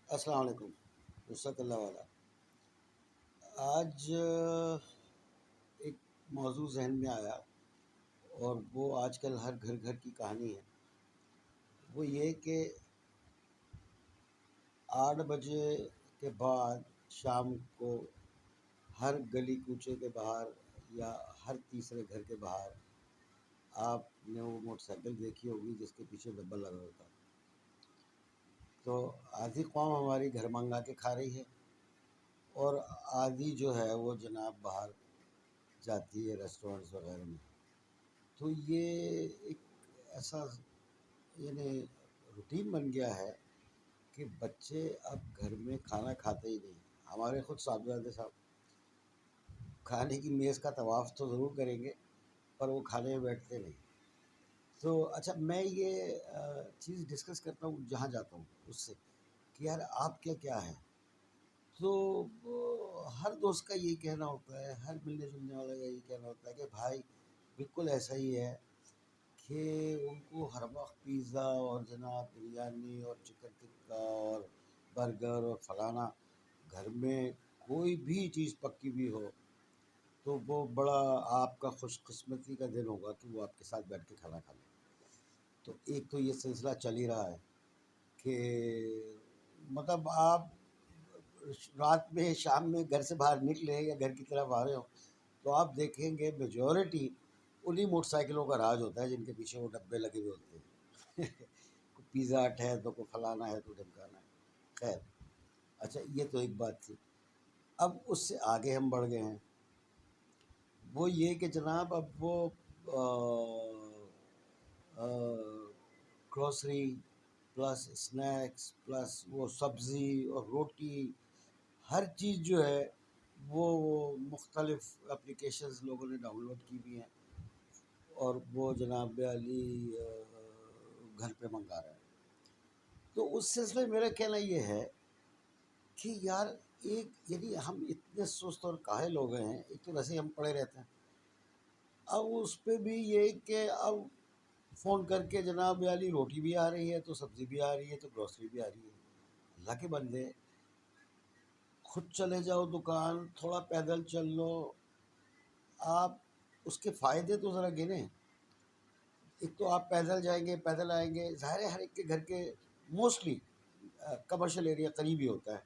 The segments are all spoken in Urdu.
السلام علیکم، نصرت اللہ والا۔ آج ایک موضوع ذہن میں آیا اور وہ آج کل ہر گھر گھر کی کہانی ہے۔ وہ یہ کہ 8 بجے کے بعد شام کو ہر گلی کوچے کے باہر یا ہر تیسرے گھر کے باہر آپ نے وہ موٹر سائیکل دیکھی ہوگی جس کے پیچھے ڈبہ لگا ہوتا ہے۔ تو آدھی قوم ہماری گھر منگا کے کھا رہی ہے اور آدھی جو ہے وہ جناب باہر جاتی ہے ریسٹورینٹس وغیرہ میں۔ تو یہ ایک ایسا یعنی روٹین بن گیا ہے کہ بچے اب گھر میں کھانا کھاتے ہی نہیں۔ ہمارے خود صاحبزادے صاحب کھانے کی میز کا طواف تو ضرور کریں گے پر وہ کھانے میں بیٹھتے نہیں۔ تو اچھا، میں یہ چیز ڈسکس کرتا ہوں جہاں جاتا ہوں اس سے کہ یار آپ کیا ہے۔ تو ہر دوست کا یہی کہنا ہوتا ہے، ہر ملنے جلنے والا کا یہی کہنا ہوتا ہے کہ بھائی بالکل ایسا ہی ہے کہ ان کو ہر وقت پیزا اور جناب بریانی اور چکن ٹکا اور برگر اور فلانا، گھر میں کوئی بھی چیز پکی بھی ہو تو وہ بڑا آپ کا خوش قسمتی کا دن ہوگا کہ وہ آپ کے ساتھ بیٹھ کے کھانا کھا لیں۔ تو ایک تو یہ سلسلہ چل ہی رہا ہے کہ مطلب آپ رات میں شام میں گھر سے باہر نکلے یا گھر کی طرف آ رہے ہو تو آپ دیکھیں گے میجورٹی انہی موٹر سائیکلوں کا راج ہوتا ہے جن کے پیچھے وہ ڈبے لگے ہوئے ہوتے ہیں۔ کوئی پیزا ہٹ ہے تو کوئی فلانا ہے تو ڈھمکانا ہے۔ خیر، اچھا یہ تو ایک بات تھی۔ اب اس سے آگے ہم بڑھ گئے ہیں، وہ یہ کہ جناب اب وہ گروسری پلس اسنیکس پلس وہ سبزی اور روٹی، ہر چیز جو ہے وہ مختلف اپلیکیشنز لوگوں نے ڈاؤن لوڈ کی بھی ہیں اور وہ جناب علی گھر پہ منگا رہے ہیں۔ تو اس سلسلے میں میرا کہنا یہ ہے کہ یار ایک یعنی ہم اتنے سست اور کاہل ہو گئے ہیں، ایک تو ویسے ہی ہم پڑے رہتے ہیں، اب اس پہ بھی یہ کہ اب فون کر کے جناب علی روٹی بھی آ رہی ہے تو سبزی بھی آ رہی ہے تو گروسری بھی آ رہی ہے۔ اللہ کے بندے خود چلے جاؤ دکان، تھوڑا پیدل چل لو، آپ اس کے فائدے تو ذرا گنیں۔ ایک تو آپ پیدل جائیں گے، پیدل آئیں گے، ظاہر ہے ہر ایک کے گھر کے موسٹلی کمرشل ایریا قریب ہی ہوتا ہے،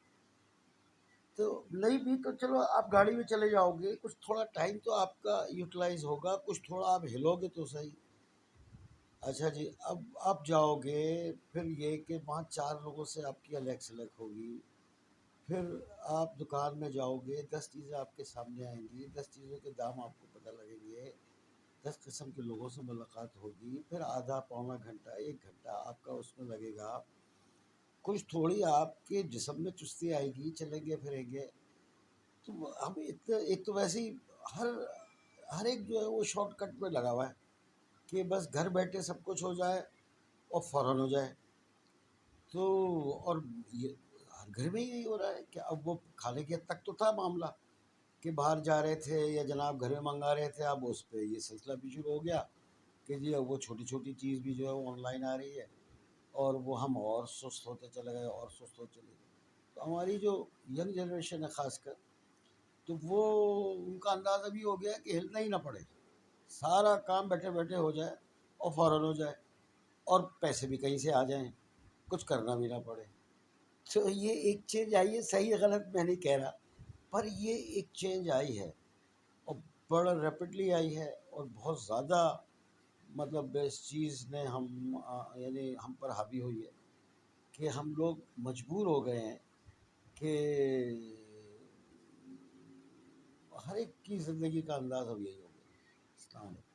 تو نہیں بھی تو چلو آپ گاڑی میں چلے جاؤ گے، کچھ تھوڑا ٹائم تو آپ کا یوٹیلائز ہوگا، کچھ تھوڑا آپ ہلو گے تو صحیح۔ اچھا جی، اب آپ جاؤ گے، پھر یہ کہ 5 4 لوگوں سے آپ کی الیک سلیک ہوگی، پھر آپ دکان میں جاؤ گے، 10 چیزیں آپ کے سامنے آئیں گی، 10 چیزوں کے دام آپ کو پتہ لگیں گے، 10 قسم کے لوگوں سے ملاقات ہوگی، پھر آدھا پونا گھنٹہ 1 گھنٹہ آپ کا اس میں لگے گا، کچھ تھوڑی آپ کے جسم میں چستی آئے گی، چلیں گے پھریں گے۔ تو ہم ایک تو ویسے ہی ہر ہر ایک جو ہے وہ شارٹ کٹ میں لگا ہوا ہے کہ بس گھر بیٹھے سب کچھ ہو جائے اور فوراً ہو جائے۔ تو اور یہ ہر گھر میں یہی ہو رہا ہے کہ اب وہ کھانے کی حد تک تو تھا معاملہ کہ باہر جا رہے تھے یا جناب گھر میں منگا رہے تھے، اب اس پہ یہ سلسلہ بھی شروع ہو گیا کہ جی اب وہ چھوٹی چھوٹی چیز بھی جو ہے وہ آن لائن آ رہی ہے اور وہ ہم اور سست ہوتے چلے گئے اور سست ہوتے چلے گئے۔ تو ہماری جو ینگ جنریشن ہے خاص کر، تو وہ ان کا اندازہ بھی ہو گیا کہ ہلنا ہی نہ پڑے، سارا کام بیٹھے بیٹھے ہو جائے اور فوراً ہو جائے اور پیسے بھی کہیں سے آ جائیں، کچھ کرنا بھی نہ پڑے۔ تو یہ ایک چینج آئی ہے، صحیح غلط میں نہیں کہہ رہا، پر یہ ایک چینج آئی ہے اور بڑا ریپڈلی آئی ہے اور بہت زیادہ مطلب اس چیز نے یعنی ہم پر حاوی ہوئی ہے کہ ہم لوگ مجبور ہو گئے ہیں کہ ہر ایک کی زندگی کا انداز اب یہی ہو گیا۔ السلام علیکم۔